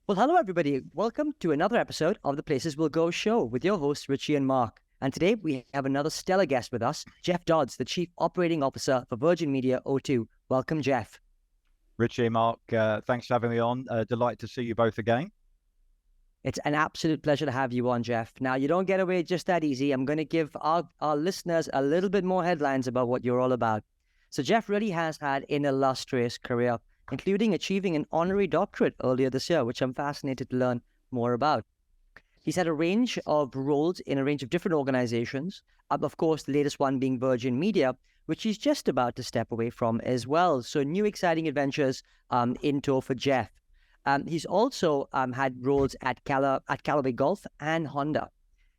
Well, hello, everybody. Welcome to another episode of the Places We'll Go show with your hosts, Ritchie and Mark. And today we have another stellar guest with us, Jeff Dodds, the Chief Operating Officer for Virgin Media O2. Welcome, Jeff. Ritchie and Mark, thanks for having me on. Delighted to see you both again. It's an absolute pleasure to have you on, Jeff. Now, you don't get away just that easy. I'm going to give our listeners a little bit more headlines about what you're all about. So Jeff really has had an illustrious career, including achieving an honorary doctorate earlier this year, which I'm fascinated to learn more about. He's had a range of roles in a range of different organizations, of course, the latest one being Virgin Media, which he's just about to step away from as well. So new exciting adventures in tow for Jeff. He's also had roles at Callaway Golf and Honda.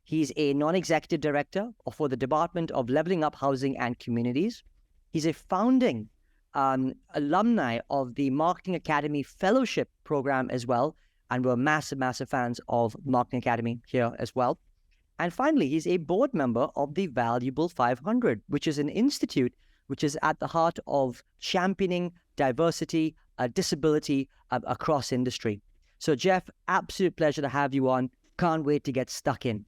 He's a non-executive director for the Department of Leveling Up Housing and Communities. He's a founding alumni of the Marketing Academy Fellowship Program as well. And we're massive fans of Marketing Academy here as well. And finally, he's a board member of the Valuable 500, which is an institute which is at the heart of championing diversity, disability across industry. So, Jeff, absolute pleasure to have you on. Can't wait to get stuck in.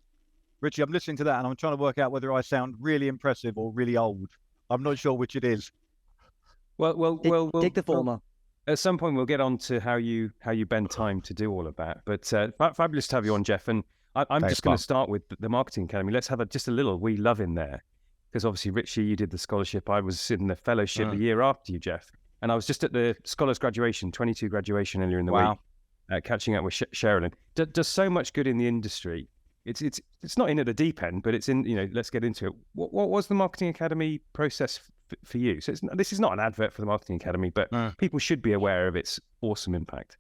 Ritchie, I'm listening to that and I'm trying to work out whether I sound really impressive or really old. I'm not sure which it is. Well, take the former. At some point, we'll get on to how you bend time to do all of that. But fabulous to have you on, Jeff. And I'm just going to start with the Marketing Academy. Let's have just a little wee love in there. Because obviously, Ritchie, you did the scholarship. I was in the fellowship a year after you, Jeff. And I was just at the scholars graduation, 22 graduation earlier in the week, catching up with Sherilyn. Does so much good in the industry. It's not in at the deep end, but it's in, let's get into it. What was the Marketing Academy process for you? So this is not an advert for the Marketing Academy, but people should be aware of its awesome impact.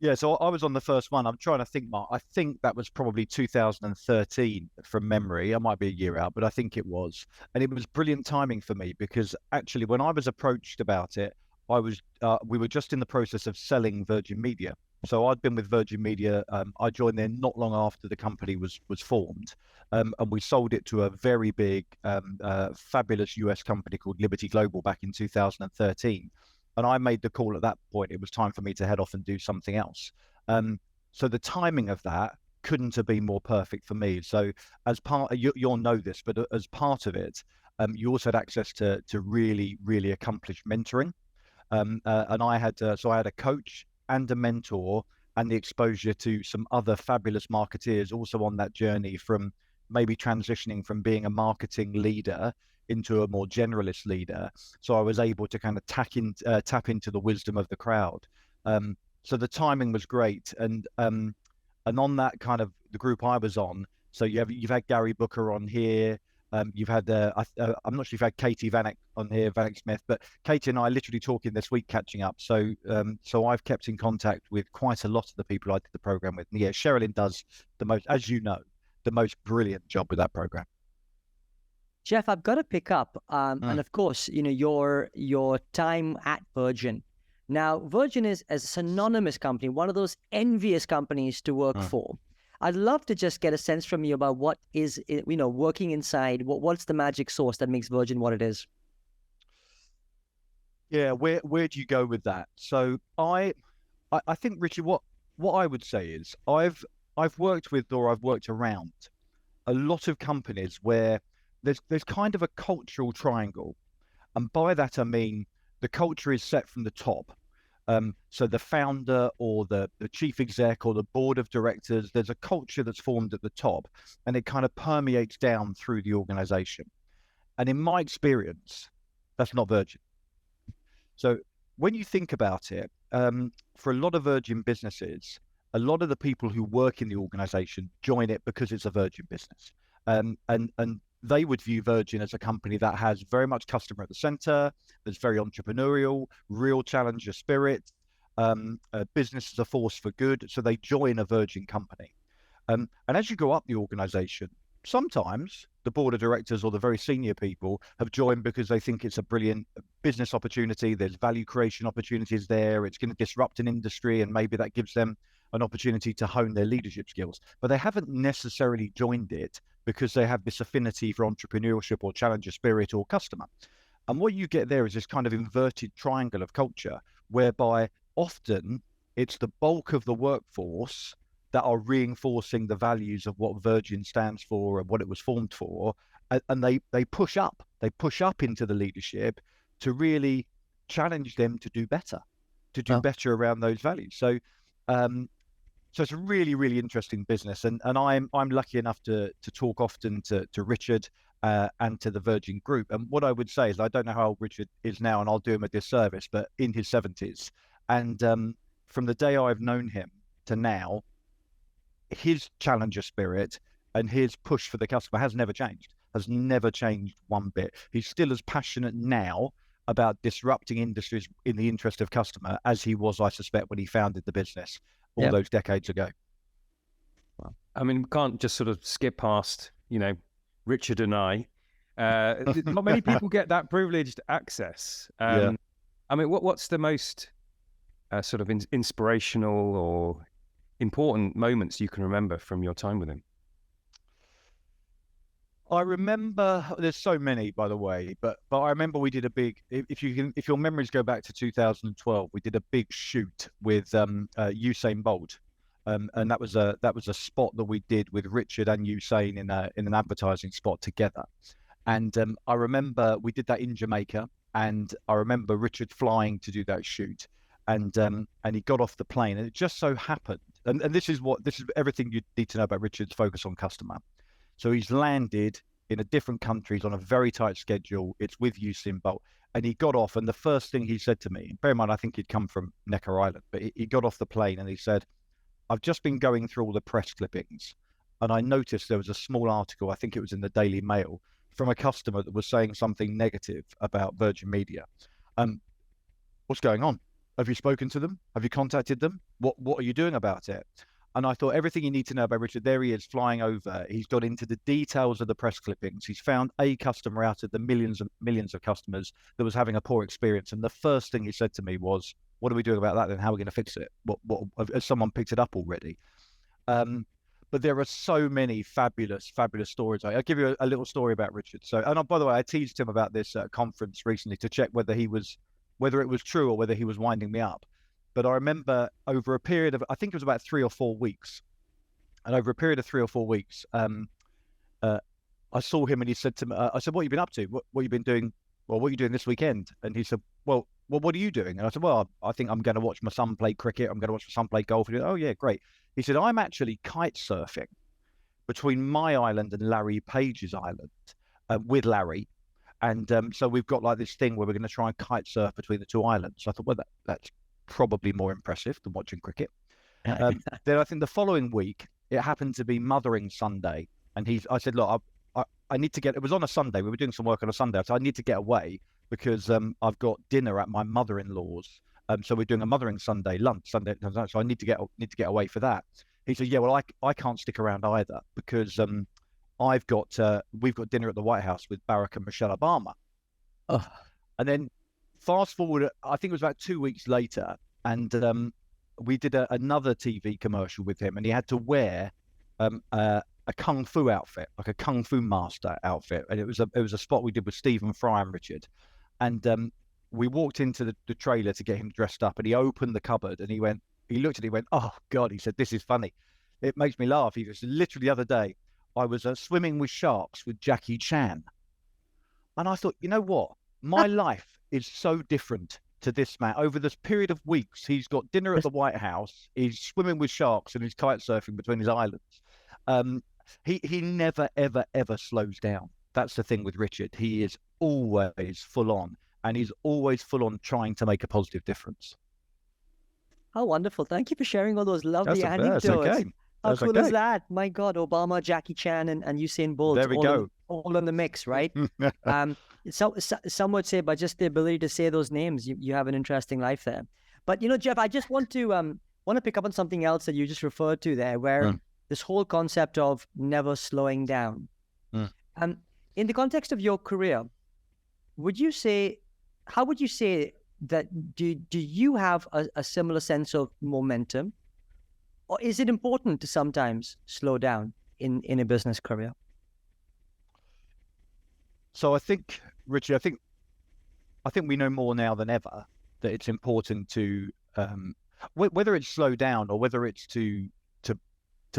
Yeah, so I was on the first one. I'm trying to think, Mark. I think that was probably 2013 from memory. I might be a year out, but I think it was. And it was brilliant timing for me because actually when I was approached about it, we were just in the process of selling Virgin Media. So I'd been with Virgin Media. I joined there not long after the company was formed. And we sold it to a very big, fabulous US company called Liberty Global back in 2013. And I made the call at that point. It was time for me to head off and do something else. So the timing of that couldn't have been more perfect for me. So as part, you'll know this, but as part of it, you also had access to really, really accomplished mentoring. And I had a coach and a mentor and the exposure to some other fabulous marketeers also on that journey from maybe transitioning from being a marketing leader into a more generalist leader. So I was able to kind of tap into the wisdom of the crowd. So the timing was great. And on that kind of the group I was on, so you've had Gary Booker on here. You've had, I'm not sure if you've had Katie Vanek on here, Vanek Smith, but Katie and I are literally talking this week, catching up. So I've kept in contact with quite a lot of the people I did the program with. And yeah, Sherilyn does the most, as you know, the most brilliant job with that program. Jeff, I've got to pick up, and of course, your time at Virgin. Now, Virgin is a synonymous company, one of those envious companies to work for. I'd love to just get a sense from you about what is, working inside. What's the magic sauce that makes Virgin what it is? Yeah, where do you go with that? So I think, Richie, what I would say is I've worked with, or I've worked around a lot of companies where there's kind of a cultural triangle, and by that I mean the culture is set from the top. So the founder or the chief exec or the board of directors, there's a culture that's formed at the top and it kind of permeates down through the organization. And in my experience, that's not Virgin. So when you think about it, for a lot of Virgin businesses, a lot of the people who work in the organization join it because it's a Virgin business. And they would view Virgin as a company that has very much customer at the center, that's very entrepreneurial, real challenger spirit, business is a force for good. So they join a Virgin company. And as you go up the organization, sometimes the board of directors or the very senior people have joined because they think it's a brilliant business opportunity. There's value creation opportunities there. It's going to disrupt an industry, and maybe that gives them an opportunity to hone their leadership skills. But they haven't necessarily joined it because they have this affinity for entrepreneurship or challenger spirit or customer. And what you get there is this kind of inverted triangle of culture, whereby often It's the bulk of the workforce that are reinforcing the values of what Virgin stands for and what it was formed for. And they push up into the leadership to really challenge them to do better, around those values. So, so it's a really, really interesting business. And I'm lucky enough to talk often to Richard and to the Virgin Group. And what I would say is, I don't know how old Richard is now, and I'll do him a disservice, but in his 70s. And from the day I've known him to now, his challenger spirit and his push for the customer has never changed one bit. He's still as passionate now about disrupting industries in the interest of customer as he was, I suspect, when he founded the business all those decades ago. I mean, we can't just sort of skip past, Richard and I. Not many people get that privileged access. I mean, what's the most sort of inspirational or important moments you can remember from your time with him? I remember, there's so many, by the way, but I remember we did a big, if your memories go back to 2012, we did a big shoot with Usain Bolt, and that was a spot that we did with Richard and Usain in an advertising spot together. And I remember we did that in Jamaica, and I remember Richard flying to do that shoot, and he got off the plane, and it just so happened, and this is everything you need to know about Richard's focus on customer. So he's landed in a different country, he's on a very tight schedule, it's with Usain Bolt, and he got off, and the first thing he said to me, bear in mind, I think he'd come from Necker Island, but he got off the plane and he said, I've just been going through all the press clippings, and I noticed there was a small article, I think it was in the Daily Mail, from a customer that was saying something negative about Virgin Media. What's going on? Have you spoken to them? Have you contacted them? What are you doing about it? And I thought, everything you need to know about Richard, there he is flying over. He's got into the details of the press clippings. He's found a customer out of the millions and millions of customers that was having a poor experience. And the first thing he said to me was, what are we doing about that then? How are we going to fix it? What has someone picked it up already? But there are so many fabulous, fabulous stories. I'll give you a little story about Richard. So, and by the way, I teased him about this conference recently to check whether it was true or whether he was winding me up. But I remember over a period of, I think it was about 3 or 4 weeks, and over a period of 3 or 4 weeks, I saw him and he said to me, I said, what have you been up to? What have you been doing? Well, what are you doing this weekend? And he said, well, what are you doing? And I said, well, I think I'm going to watch my son play cricket. I'm going to watch my son play golf. And he said, oh yeah, great. He said, I'm actually kite surfing between my island and Larry Page's island with Larry. And so we've got like this thing where we're going to try and kite surf between the 2 islands. So I thought, well, that's probably more impressive than watching cricket. Then I think the following week, it happened to be Mothering Sunday. And I said, look, I need to get, it was on a Sunday. We were doing some work on a Sunday. So I need to get away because I've got dinner at my mother-in-law's. So we're doing a Mothering Sunday lunch, so I need to get away for that. He said, yeah, well, I can't stick around either because we've got dinner at the White House with Barack and Michelle Obama. Oh. And then fast forward, I think it was about 2 weeks later, and we did another TV commercial with him, and he had to wear a kung fu outfit, like a kung fu master outfit, and it was a spot we did with Stephen Fry and Richard, and we walked into the trailer to get him dressed up, and he opened the cupboard, and he looked at it, he went, oh God, he said, this is funny, it makes me laugh. He was literally the other day, I was swimming with sharks with Jackie Chan, and I thought, you know what, my life is so different to this man. Over this period of weeks, he's got dinner at the White House, he's swimming with sharks, and he's kite surfing between his islands. He never, ever, ever slows down. That's the thing with Richard. He is always full on, and he's always full on trying to make a positive difference. How wonderful. Thank you for sharing all those lovely anecdotes. That's okay. How cool is that? My God, Obama, Jackie Chan, and Usain Bolt. There we go. All in the mix, right? Some would say by just the ability to say those names, you have an interesting life there. But, Jeff, I just want to pick up on something else that you just referred to there, where this whole concept of never slowing down. In the context of your career, how would you say that do you have a similar sense of momentum? Or is it important to sometimes slow down in a business career? So I think, Richie, I think we know more now than ever that it's important to. whether it's slow down or whether it's to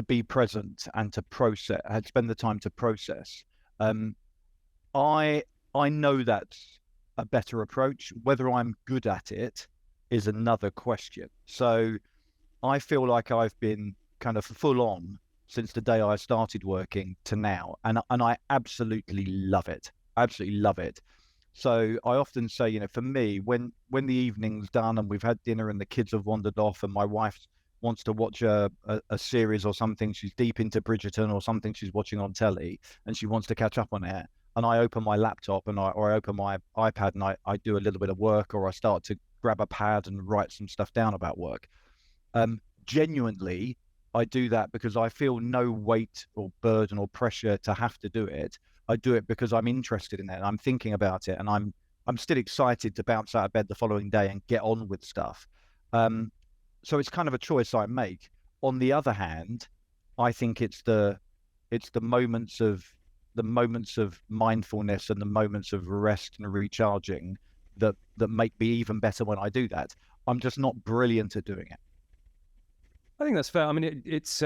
be present and to process and spend the time to process. I know that's a better approach. Whether I'm good at it is another question. So I feel like I've been kind of full on since the day I started working to now, and I absolutely love it. Absolutely love it. So I often say, you know, for me, when the evening's done and we've had dinner and the kids have wandered off and my wife wants to watch a series or something, she's deep into Bridgerton or something she's watching on telly and she wants to catch up on it, and I open my laptop or I open my iPad and I do a little bit of work, or I start to grab a pad and write some stuff down about work. Genuinely, I do that because I feel no weight or burden or pressure to have to do it. I do it because I'm interested in it and I'm thinking about it, and I'm still excited to bounce out of bed the following day and get on with stuff. So it's kind of a choice I make. On the other hand, I think it's the moments of mindfulness and the moments of rest and recharging that make me even better when I do that. I'm just not brilliant at doing it. I think that's fair. I mean, it's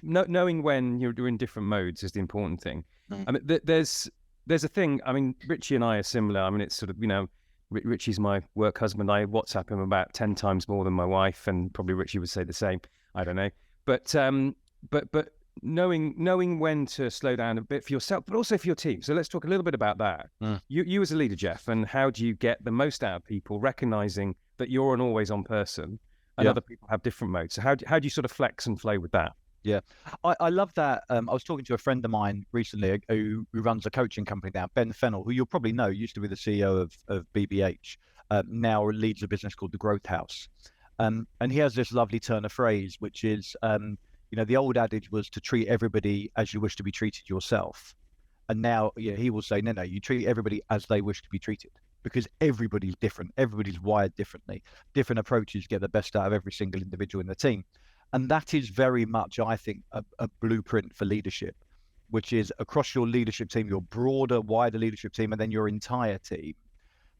knowing when you're in different modes is the important thing. I mean, there's a thing. I mean, Ritchie and I are similar. I mean, it's sort of, you know, Ritchie's my work husband. I WhatsApp him about 10 times more than my wife, and probably Ritchie would say the same. I don't know, but knowing when to slow down a bit for yourself, but also for your team. So let's talk a little bit about that. You as a leader, Jeff, and how do you get the most out of people, recognizing that you're an always on person and other people have different modes? So how do you sort of flex and flow with that? Yeah, I love that. I was talking to a friend of mine recently who runs a coaching company now, Ben Fennell, who you'll probably know, used to be the CEO of BBH, now leads a business called The Growth House. And he has this lovely turn of phrase, which is, you know, the old adage was to treat everybody as you wish to be treated yourself. And now, he will say, no, you treat everybody as they wish to be treated, because everybody's different. Everybody's wired differently. Different approaches get the best out of every single individual in the team. And that is very much, I think, a blueprint for leadership, which is across your leadership team, your broader, wider leadership team, and then your entire team.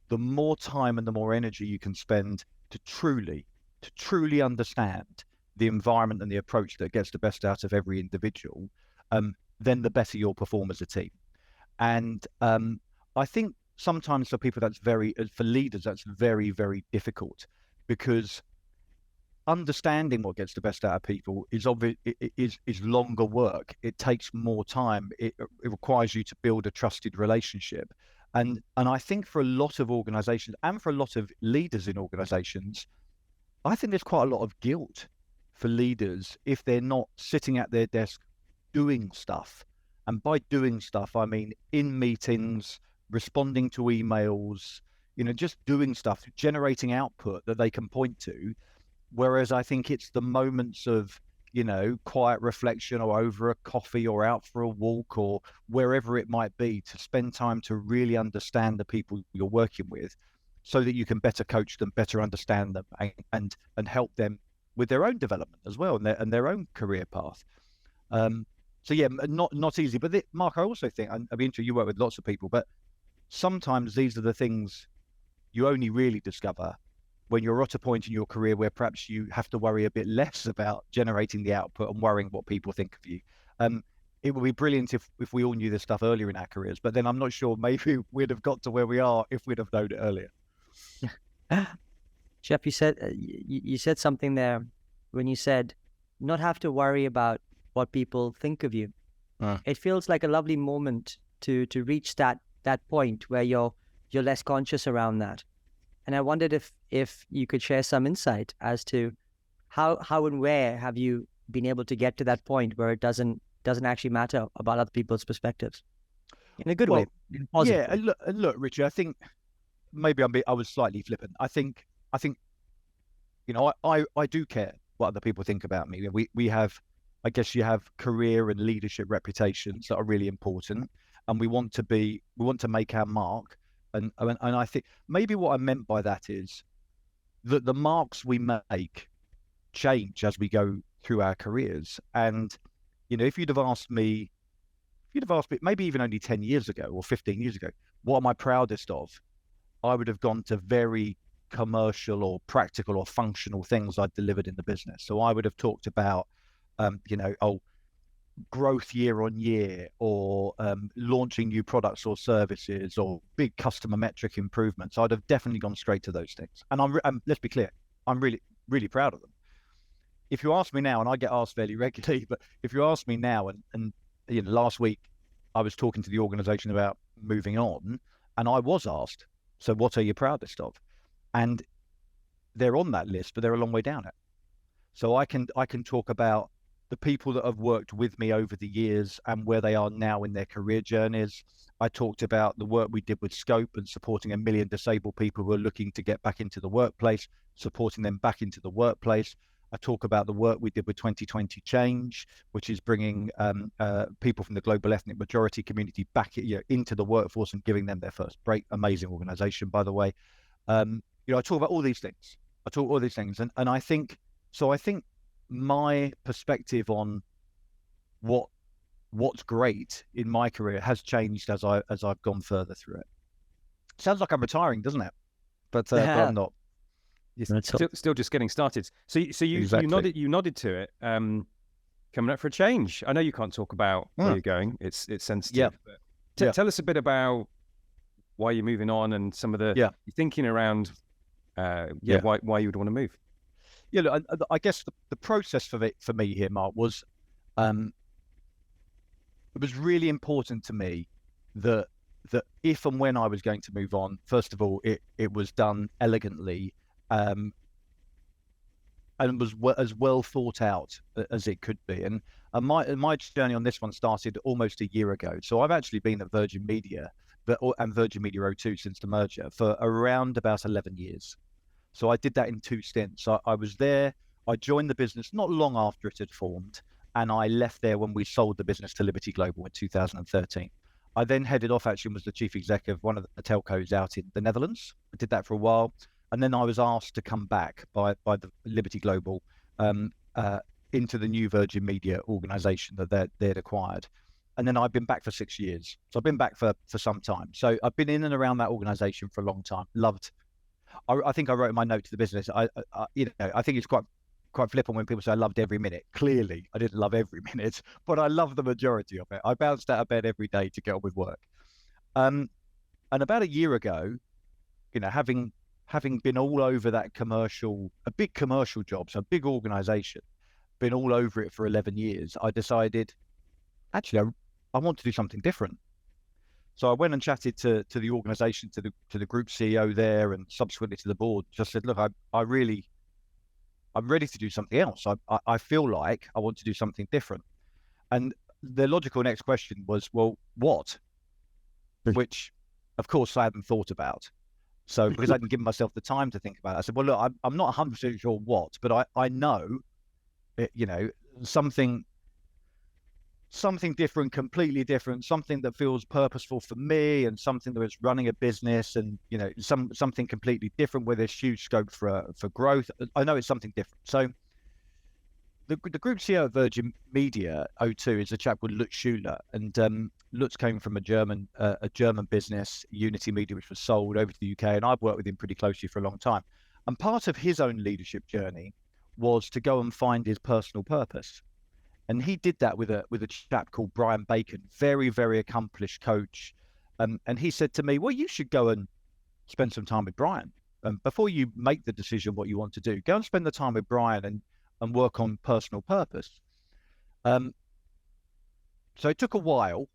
The more time and the more energy you can spend to truly understand the environment and the approach that gets the best out of every individual, then the better you'll perform as a team. And I think sometimes for people for leaders, that's very, very difficult, because understanding what gets the best out of people is longer work. It takes more time. It requires you to build a trusted relationship. And I think for a lot of organizations and for a lot of leaders in organizations, I think there's quite a lot of guilt for leaders if they're not sitting at their desk doing stuff. And by doing stuff, I mean in meetings, responding to emails, just doing stuff, generating output that they can point to. Whereas I think it's the moments of, quiet reflection, or over a coffee or out for a walk or wherever it might be, to spend time to really understand the people you're working with, so that you can better coach them, better understand them, and help them with their own development as well, and their own career path. So yeah, not easy. But Mark, I also think, I'd be interested, you work with lots of people, but sometimes these are the things you only really discover when you're at a point in your career where perhaps you have to worry a bit less about generating the output and worrying what people think of you. It would be brilliant if we all knew this stuff earlier in our careers, but then I'm not sure maybe we'd have got to where we are if we'd have known it earlier. Jeff, you said something there when you said not have to worry about what people think of you. It feels like a lovely moment to reach that point where you're less conscious around that. And I wondered if you could share some insight as to how and where have you been able to get to that point where it doesn't actually matter about other people's perspectives in a good way. Yeah, look, Richard, I think maybe I was slightly flippant. I think I do care what other people think about me. We have, I guess, you have career and leadership reputations that are really important, and we want to make our mark. And I think maybe what I meant by that is that the marks we make change as we go through our careers. And, if you'd have asked me maybe even only 10 years ago or 15 years ago, what am I proudest of? I would have gone to very commercial or practical or functional things I delivered in the business. So I would have talked about, growth year on year, or launching new products or services, or big customer metric improvements. I'd have definitely gone straight to those things. And let's be clear, I'm really, really proud of them. If you ask me now, and I get asked fairly regularly, but if you ask me now, and last week I was talking to the organization about moving on, and I was asked, so what are you proudest of? And they're on that list, but they're a long way down it. So I can talk about the people that have worked with me over the years and where they are now in their career journeys. I talked about the work we did with Scope and supporting 1 million disabled people who are looking to get back into the workplace, supporting them back into the workplace. I talk about the work we did with 2020 Change, which is bringing people from the global ethnic majority community back into the workforce and giving them their first break. Amazing organization, by the way. I talk about all these things. And I think my perspective on what's great in my career has changed as I've gone further through it. Sounds like I'm retiring, doesn't it? But I'm not. You're still just getting started. So you Exactly. you nodded to it. Coming up for a change. I know you can't talk about where you're going. It's sensitive. Yeah. But tell us a bit about why you're moving on and some of the your thinking around why you would want to move. Yeah, look, I guess the process for me here, Mark, was it was really important to me that if and when I was going to move on, first of all, it was done elegantly, and was as well thought out as it could be. And my journey on this one started almost a year ago. So I've actually been at Virgin Media and Virgin Media O2 since the merger for around about 11 years. So I did that in 2 stints. I was there. I joined the business not long after it had formed, and I left there when we sold the business to Liberty Global in 2013. I then headed off actually and was the chief exec of one of the telcos out in the Netherlands. I did that for a while. And then I was asked to come back by the Liberty Global into the new Virgin Media organization that they'd acquired. And then I've been back for 6 years. So I've been back for some time. So I've been in and around that organization for a long time. I think I wrote in my note to the business, I think it's quite flippant when people say I loved every minute. Clearly, I didn't love every minute, but I loved the majority of it. I bounced out of bed every day to get on with work. And about a year ago, having been all over that a big commercial job, so a big organization, been all over it for 11 years, I decided, actually, I want to do something different. So I went and chatted to the organization, to the group CEO there, and subsequently to the board. Just said, look, I'm ready to do something else. I feel like I want to do something different. And the logical next question was, well, what? Which, of course, I hadn't thought about. So because I hadn't given myself the time to think about it, I said, well, look, I'm not 100% sure what, but I know, something different, completely different, something that feels purposeful for me, and something that is running a business, and something completely different where there's huge scope for growth. I know it's something different. So the group CEO of Virgin Media O2 is a chap called Lutz Schuler, and Lutz came from a German business, Unity Media, which was sold over to the UK, and I've worked with him pretty closely for a long time. And part of his own leadership journey was to go and find his personal purpose. And he did that with a chap called Brian Bacon, very, very accomplished coach. And he said to me, well, you should go and spend some time with Brian. Before you make the decision what you want to do, go and spend the time with Brian and work on personal purpose. So it took a while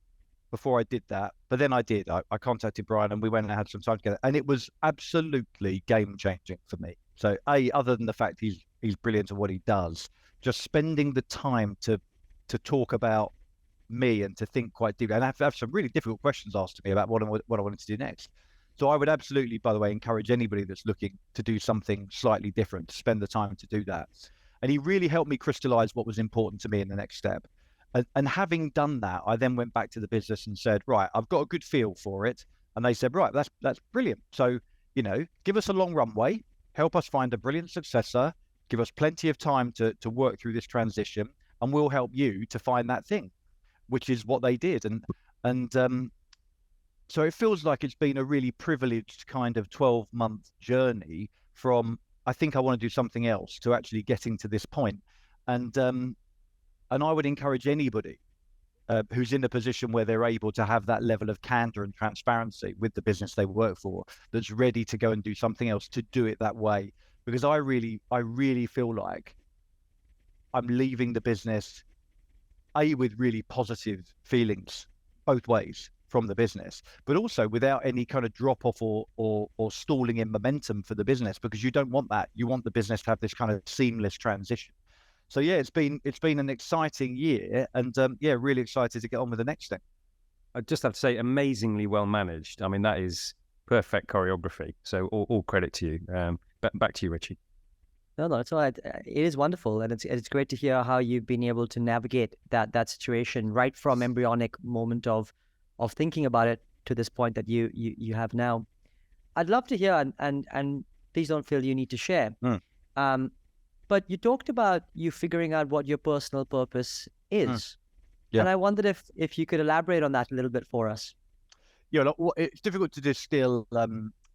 before I did that, but then I did. I contacted Brian and we went and had some time together, and it was absolutely game changing for me. So other than the fact he's brilliant at what he does, just spending the time to talk about me and to think quite deeply, and have some really difficult questions asked to me about what I wanted to do next. So I would absolutely, by the way, encourage anybody that's looking to do something slightly different to spend the time to do that. And he really helped me crystallize what was important to me in the next step. And having done that, I then went back to the business and said, right, I've got a good feel for it. And they said, right, that's brilliant. So, give us a long runway, help us find a brilliant successor, give us plenty of time to work through this transition, and we'll help you to find that thing, which is what they did. And so it feels like it's been a really privileged kind of 12-month journey from I think I want to do something else to actually getting to this point. And I would encourage anybody who's in a position where they're able to have that level of candor and transparency with the business they work for, that's ready to go and do something else, to do it that way. Because I really feel like I'm leaving the business with really positive feelings both ways from the business, but also without any kind of drop off or stalling in momentum for the business, because you don't want that. You want the business to have this kind of seamless transition. So yeah, it's been an exciting year, and really excited to get on with the next thing. I just have to say, amazingly well managed. I mean, that is perfect choreography. So all credit to you. Back to you, Ritchie. No, it's all right. It is wonderful, and it's great to hear how you've been able to navigate that situation right from embryonic moment of thinking about it to this point that you have now. I'd love to hear, and please don't feel you need to share. But you talked about you figuring out what your personal purpose is. Yeah. And I wondered if you could elaborate on that a little bit for us. Yeah, look, it's difficult to distill.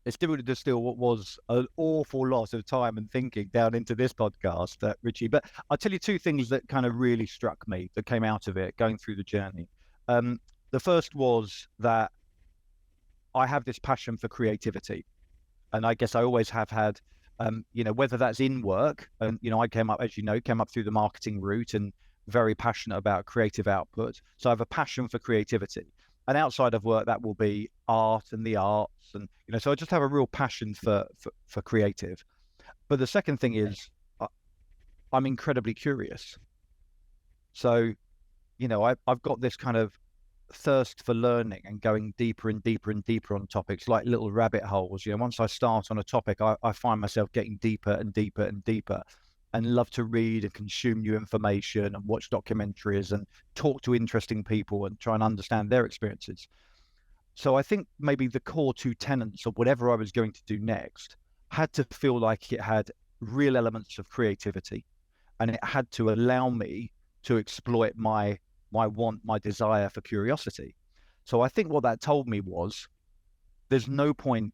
It's difficult to distill what was an awful lot of time and thinking down into this podcast, Ritchie. But I'll tell you two things that kind of really struck me that came out of it going through the journey. The first was that I have this passion for creativity, and I guess I always have had. Whether that's in work, and I came up through the marketing route and very passionate about creative output. So I have a passion for creativity, and outside of work, that will be art and the arts, and so I just have a real passion for creative. But the second thing is, I'm incredibly curious. So, I've got this kind of thirst for learning and going deeper and deeper and deeper on topics, like little rabbit holes. Once I start on a topic, I find myself getting deeper and deeper and deeper, and love to read and consume new information and watch documentaries and talk to interesting people and try and understand their experiences. So I think maybe the core two tenets of whatever I was going to do next had to feel like it had real elements of creativity, and it had to allow me to exploit my want, my desire for curiosity. So I think what that told me was, there's no point,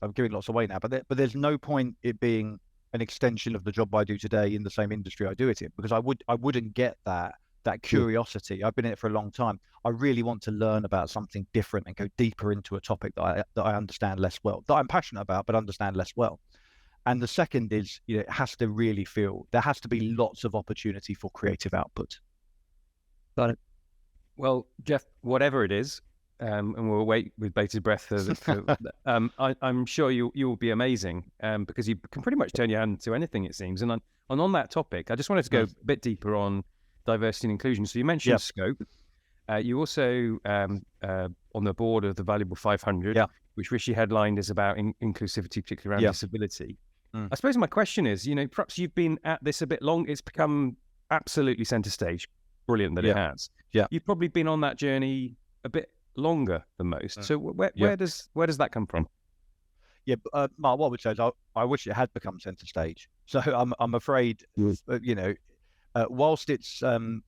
I'm giving lots away now, but there's no point it being an extension of the job I do today in the same industry I do it in, because I wouldn't get that curiosity. I've been in it for a long time. I really want to learn about something different and go deeper into a topic that I understand less well, that I'm passionate about, but understand less well. And the second is, it has to really feel, there has to be lots of opportunity for creative output. Got it. Well, Jeff, whatever it is, and we'll wait with bated breath. I'm sure you'll be amazing, because you can pretty much turn your hand to anything, it seems. And on that topic, I just wanted to go a bit deeper on diversity and inclusion. So you mentioned Scope. You also on the board of the Valuable 500, which Ritchie headlined, is about inclusivity, particularly around disability. I suppose my question is, perhaps you've been at this a bit long. It's become absolutely center stage. Brilliant that it has. Yeah, you've probably been on that journey a bit longer than most. So where does that come from? Yeah, Mark, what I would say is I wish it had become center stage. So I'm afraid, whilst it's and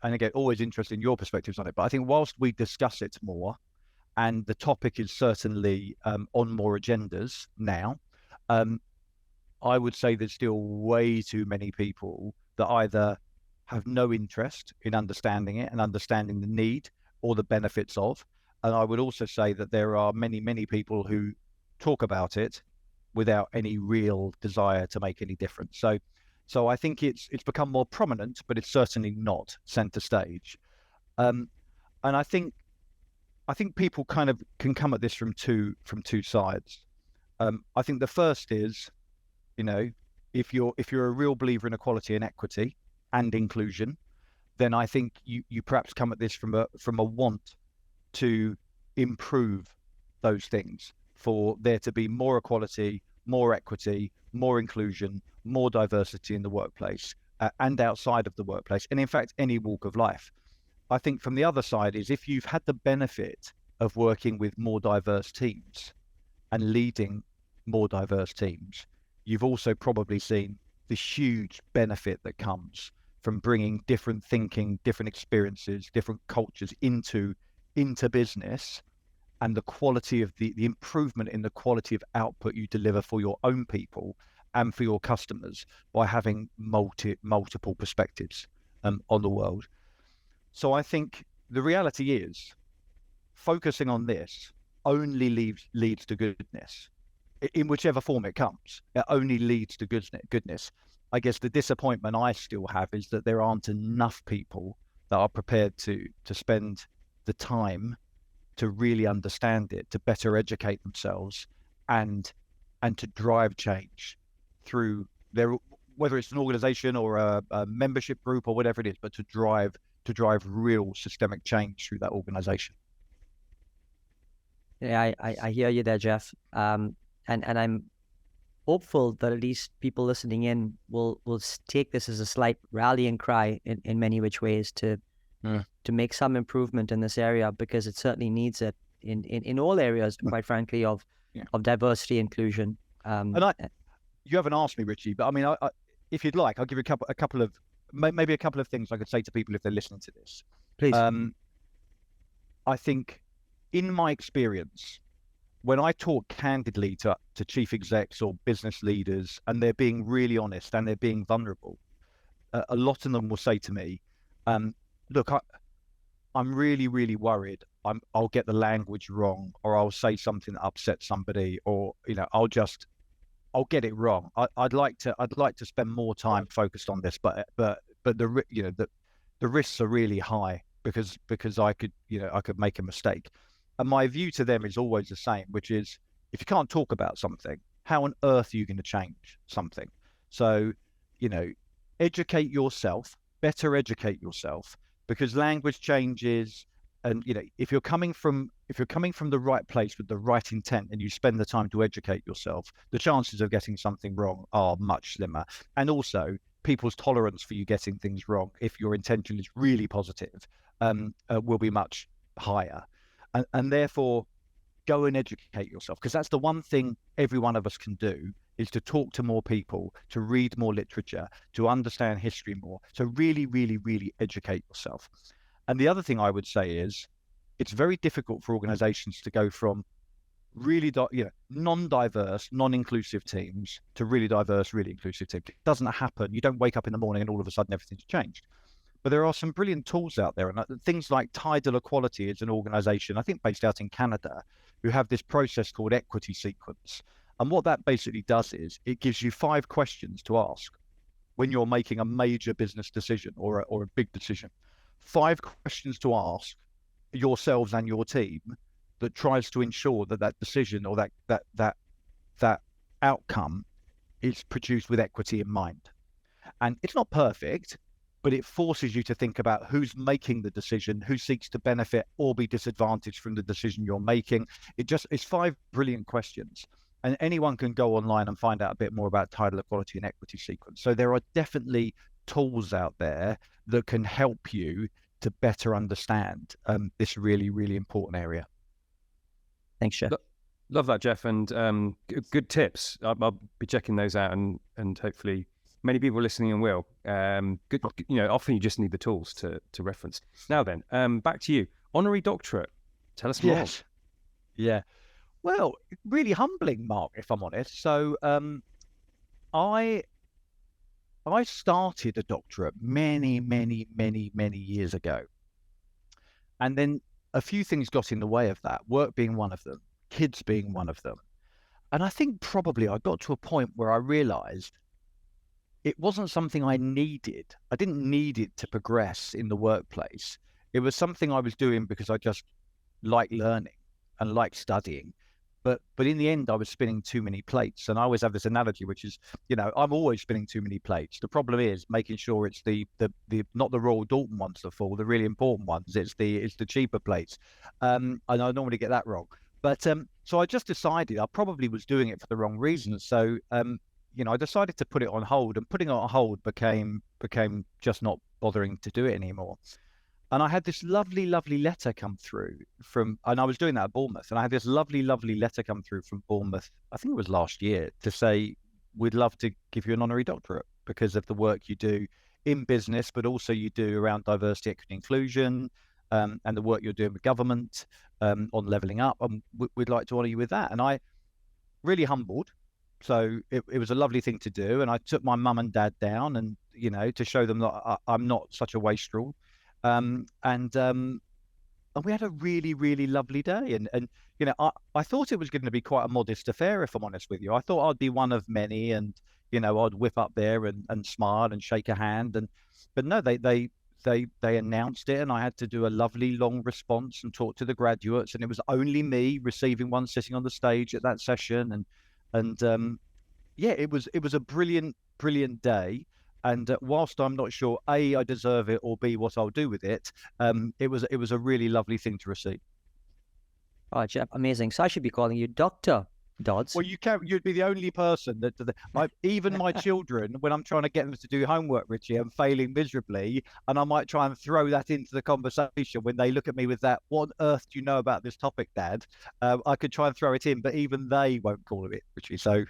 again, always interested in your perspectives on it, but I think whilst we discuss it more, and the topic is certainly on more agendas now, I would say there's still way too many people that either have no interest in understanding it and understanding the need or the benefits of. And I would also say that there are many, many people who talk about it without any real desire to make any difference. So I think it's become more prominent, but it's certainly not center stage. And I think people kind of can come at this from two sides. I think the first is, if you're a real believer in equality and equity and inclusion, then I think you perhaps come at this from a want to improve those things, for there to be more equality, more equity, more inclusion, more diversity in the workplace and outside of the workplace, and in fact any walk of life. I think from the other side is, if you've had the benefit of working with more diverse teams and leading more diverse teams, you've also probably seen the huge benefit that comes from bringing different thinking, different experiences, different cultures into business, and the quality of the improvement in the quality of output you deliver for your own people and for your customers by having multiple perspectives on the world. So I think the reality is focusing on this only leads to goodness in whichever form it comes. It only leads to goodness. I guess the disappointment I still have is that there aren't enough people that are prepared to spend the time to really understand it, to better educate themselves, and to drive change through their, whether it's an organization or a membership group or whatever it is, but to drive real systemic change through that organization. Yeah, I hear you there, Jeff. And I'm hopeful that at least people listening in will take this as a slight rallying cry in many which ways to make some improvement in this area, because it certainly needs it in all areas, quite frankly, of diversity, inclusion. And you haven't asked me, Ritchie, but I mean, I, if you'd like, I'll give you a couple of maybe a couple of things I could say to people if they're listening to this. Please. I think, in my experience, when I talk candidly to chief execs or business leaders, and they're being really honest and they're being vulnerable, a lot of them will say to me, look, I'm really, really worried. I'll get the language wrong, or I'll say something that upsets somebody, or I'll get it wrong. I'd like to spend more time focused on this, but the risks are really high because I could make a mistake. And my view to them is always the same, which is, if you can't talk about something, how on earth are you going to change something? So, educate yourself, better educate yourself, because language changes. And if you're coming from the right place with the right intent, and you spend the time to educate yourself, the chances of getting something wrong are much slimmer. And also, people's tolerance for you getting things wrong, if your intention is really positive, will be much higher. And therefore, go and educate yourself, because that's the one thing every one of us can do, is to talk to more people, to read more literature, to understand history more. So really, really, really educate yourself. And the other thing I would say is, it's very difficult for organizations to go from really non-diverse, non-inclusive teams to really diverse, really inclusive teams. It doesn't happen. You don't wake up in the morning and all of a sudden everything's changed. But there are some brilliant tools out there, and things like Tidal Equality is an organization, I think based out in Canada, who have this process called equity sequence. And what that basically does is, it gives you 5 questions to ask when you're making a major business decision or a big decision. 5 questions to ask yourselves and your team that tries to ensure that decision or that outcome is produced with equity in mind. And it's not perfect, but it forces you to think about who's making the decision, who seeks to benefit or be disadvantaged from the decision you're making. It's 5 brilliant questions. And anyone can go online and find out a bit more about Tidal Equality and equity sequence. So there are definitely tools out there that can help you to better understand this really, really important area. Thanks, Jeff. Love that, Jeff, and good tips. I'll be checking those out, and hopefully many people listening and will. Good, often you just need the tools to reference. Now then, back to you. Honorary Doctorate. Tell us more. Yes. Yeah. Well, really humbling, Mark, if I'm honest. So I started a doctorate many, many, many, many years ago. And then a few things got in the way of that, work being one of them, kids being one of them. And I think probably I got to a point where I realized it wasn't something I needed. I didn't need it to progress in the workplace. It was something I was doing because I just like learning and like studying. But in the end, I was spinning too many plates. And I always have this analogy, which is, I'm always spinning too many plates. The problem is making sure it's the not the Royal Dalton ones that fall, the really important ones. It's the cheaper plates. And I normally get that wrong. But so I just decided I probably was doing it for the wrong reasons. So I decided to put it on hold, and putting it on hold became just not bothering to do it anymore. And I had this lovely, lovely letter come through and I was doing that at Bournemouth, and I had this lovely, lovely letter come through from Bournemouth, I think it was last year, to say, we'd love to give you an honorary doctorate because of the work you do in business, but also you do around diversity, equity, inclusion, and the work you're doing with government on levelling up. And we'd like to honour you with that. And I really humbled. So it was a lovely thing to do. And I took my mum and dad down and, to show them that I'm not such a wastrel. And we had a really, really lovely day. And I thought it was going to be quite a modest affair, if I'm honest with you. I thought I'd be one of many and, I'd whip up there and smile and shake a hand. But no, they announced it, and I had to do a lovely long response and talk to the graduates. And it was only me receiving one sitting on the stage at that session. And yeah, it was a brilliant, brilliant day. And whilst I'm not sure, A, I deserve it, or B, what I'll do with it, it was a really lovely thing to receive. Oh, Jeff, amazing. So I should be calling you Dr. Dodds. Well, you'd be the only person even my children, when I'm trying to get them to do homework, Ritchie, I'm failing miserably, and I might try and throw that into the conversation when they look at me with that, what on earth do you know about this topic, Dad? I could try and throw it in, but even they won't call it, Ritchie. So,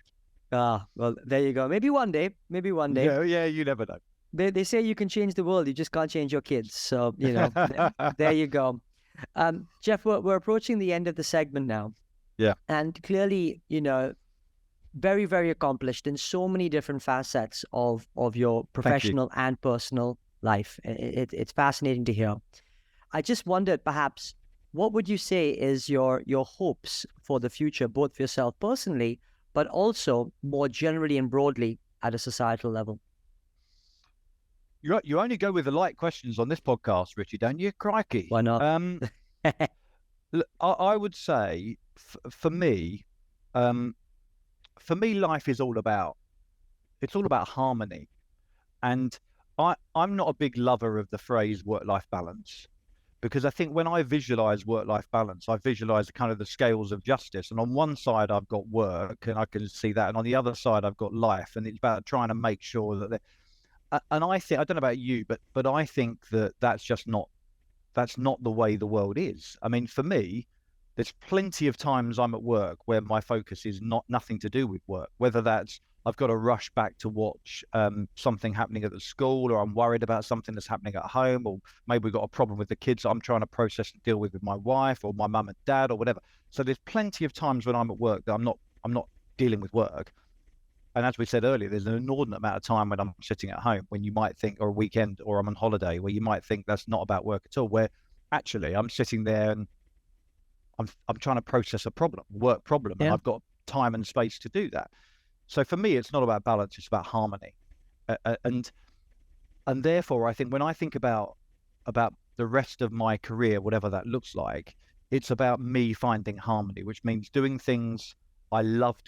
well, there you go. Maybe one day. Yeah, you never know. They say you can change the world, you just can't change your kids. So, there you go. Jeff, we're approaching the end of the segment now. Yeah. And clearly, very, very accomplished in so many different facets of your professional and personal life. It's fascinating to hear. I just wondered, perhaps, what would you say is your hopes for the future, both for yourself personally, but also more generally and broadly at a societal level? You only go with the light questions on this podcast, Ritchie, don't you? Crikey. Why not? I would say, for me, life is all about harmony. And I'm not a big lover of the phrase work-life balance, because I think when I visualize work-life balance, I visualize kind of the scales of justice. And on one side, I've got work, and I can see that. And on the other side, I've got life. And it's about trying to make sure that and I think, I don't know about you, but I think that's not the way the world is. I mean, for me, there's plenty of times I'm at work where my focus is nothing to do with work, whether that's I've got to rush back to watch something happening at the school, or I'm worried about something that's happening at home, or maybe we've got a problem with the kids that I'm trying to process and deal with my wife or my mum and dad or whatever. So there's plenty of times when I'm at work that I'm not dealing with work. And as we said earlier, there's an inordinate amount of time when I'm sitting at home, when you might think, or a weekend, or I'm on holiday, where you might think that's not about work at all, where actually I'm sitting there and I'm trying to process a work problem, and I've got time and space to do that. So for me, it's not about balance, it's about harmony. And therefore, I think when I think about the rest of my career, whatever that looks like, it's about me finding harmony, which means doing things I love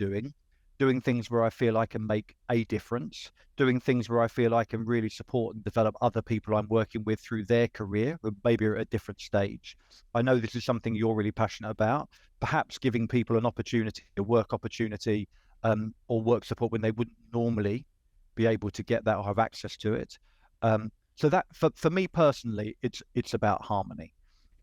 doing things where I feel I can make a difference, doing things where I feel I can really support and develop other people I'm working with through their career, or maybe at a different stage. I know this is something you're really passionate about, perhaps giving people an opportunity, a work opportunity, or work support when they wouldn't normally be able to get that or have access to it. So that, for me personally, it's about harmony.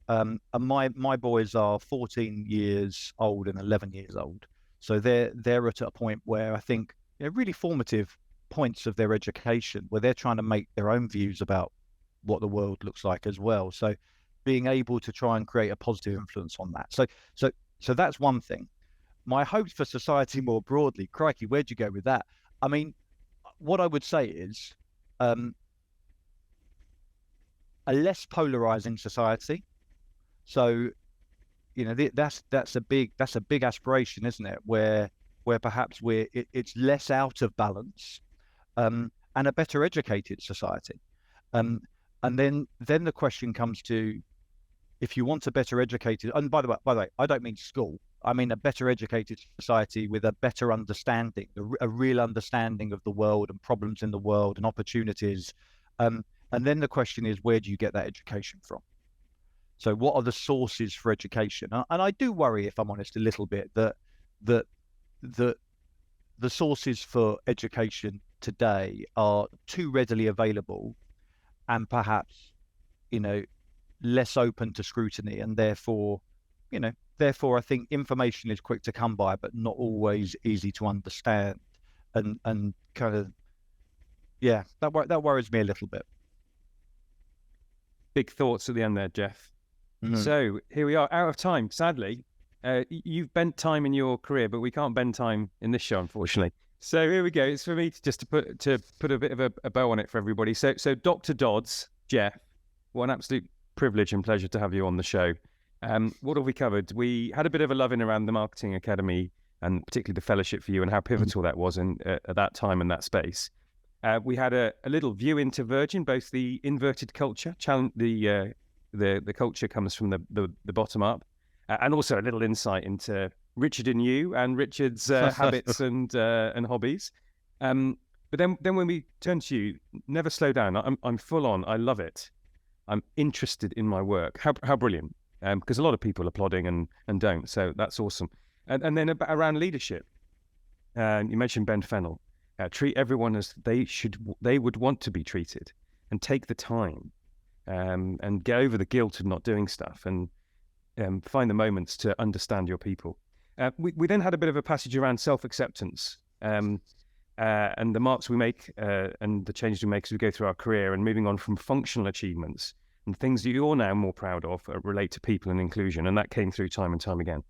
And my boys are 14 years old and 11 years old. So they're at a point where I think really formative points of their education, where they're trying to make their own views about what the world looks like as well. So being able to try and create a positive influence on that. So that's one thing. My hopes for society more broadly, crikey, where'd you go with that? I mean, what I would say is a less polarizing society. So that's a big aspiration, isn't it? Where perhaps it's less out of balance, and a better educated society. And then the question comes to, if you want a better educated, and by the way, I don't mean school. I mean a better educated society with a better understanding, a real understanding of the world and problems in the world and opportunities. And then the question is, where do you get that education from? So what are the sources for education? And I do worry, if I'm honest, a little bit that the sources for education today are too readily available, and perhaps, less open to scrutiny, and therefore I think information is quick to come by, but not always easy to understand, and kind of, that worries me a little bit. Big thoughts at the end there, Jeff. So here we are, out of time, sadly. You've bent time in your career, but we can't bend time in this show, unfortunately. So here we go. It's for me to put a bit of a bow on it for everybody. So Dr. Dodds, Jeff, what an absolute privilege and pleasure to have you on the show. What have we covered? We had a bit of a love-in around the Marketing Academy and particularly the fellowship for you and how pivotal that was at that time and that space. We had a little view into Virgin, both the inverted culture, the culture comes from the bottom up, and also a little insight into Richard and you and Richard's habits and hobbies. But then when we turn to you, never slow down. I'm full on. I love it. I'm interested in my work. How brilliant. Because a lot of people are plodding and don't. So that's awesome. And then around leadership, you mentioned Ben Fennell. Treat everyone as they would want to be treated, and take the time and get over the guilt of not doing stuff, and find the moments to understand your people. We then had a bit of a passage around self-acceptance and the marks we make and the changes we make as we go through our career, and moving on from functional achievements and things that you're now more proud of relate to people and inclusion. And that came through time and time again.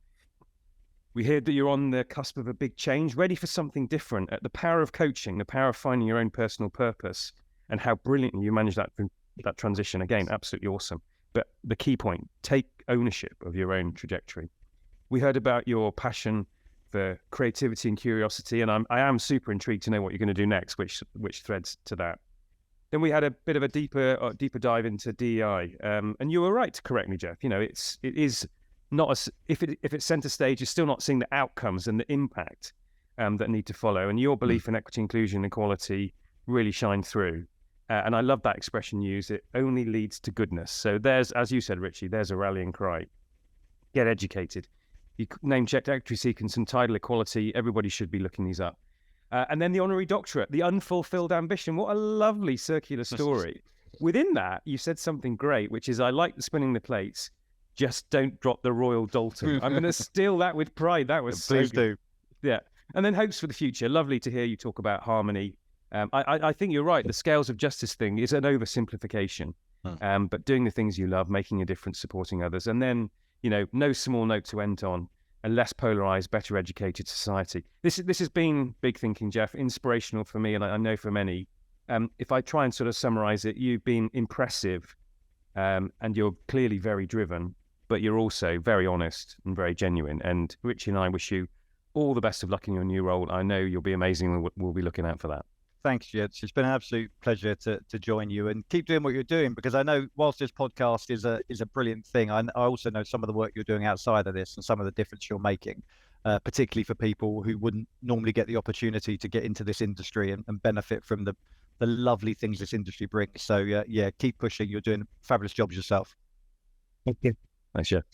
We heard that you're on the cusp of a big change, ready for something different. The power of coaching, the power of finding your own personal purpose, and how brilliantly you manage that transition. Again, absolutely awesome. But the key point, take ownership of your own trajectory. We heard about your passion for creativity and curiosity, and I am super intrigued to know what you're going to do next, which threads to that. Then we had a bit of a deeper dive into DEI, and you were right to correct me, Jeff. You know, it is not if it's center stage, you're still not seeing the outcomes and the impact that need to follow. And your belief in equity, inclusion, and equality really shine through. And I love that expression used. It only leads to goodness. So there's, as you said, Ritchie, there's a rallying cry. Get educated. You name-checked equity, sequence, and tidal equality. Everybody should be looking these up. And then the Honorary Doctorate, the unfulfilled ambition. What a lovely circular story. Within that, you said something great, which is, I like the spinning the plates. Just don't drop the Royal Dalton. I'm going to steal that with pride. That was so Please good. do. Yeah. And then hopes for the future. Lovely to hear you talk about harmony. I think you're right. The scales of justice thing is an oversimplification. But doing the things you love, making a difference, supporting others. And then, no small note to end on. A less polarized, better educated society. This has been big thinking, Jeff, inspirational for me, and I know for many. If I try and sort of summarize it, you've been impressive, and you're clearly very driven, but you're also very honest and very genuine. And Richie and I wish you all the best of luck in your new role. I know you'll be amazing, and we'll be looking out for that. Thanks, Jets. It's been an absolute pleasure to join you, and keep doing what you're doing, because I know whilst this podcast is a brilliant thing, I also know some of the work you're doing outside of this and some of the difference you're making, particularly for people who wouldn't normally get the opportunity to get into this industry and benefit from the lovely things this industry brings. So yeah, keep pushing. You're doing fabulous jobs yourself. Thank you. Thanks, Jeff.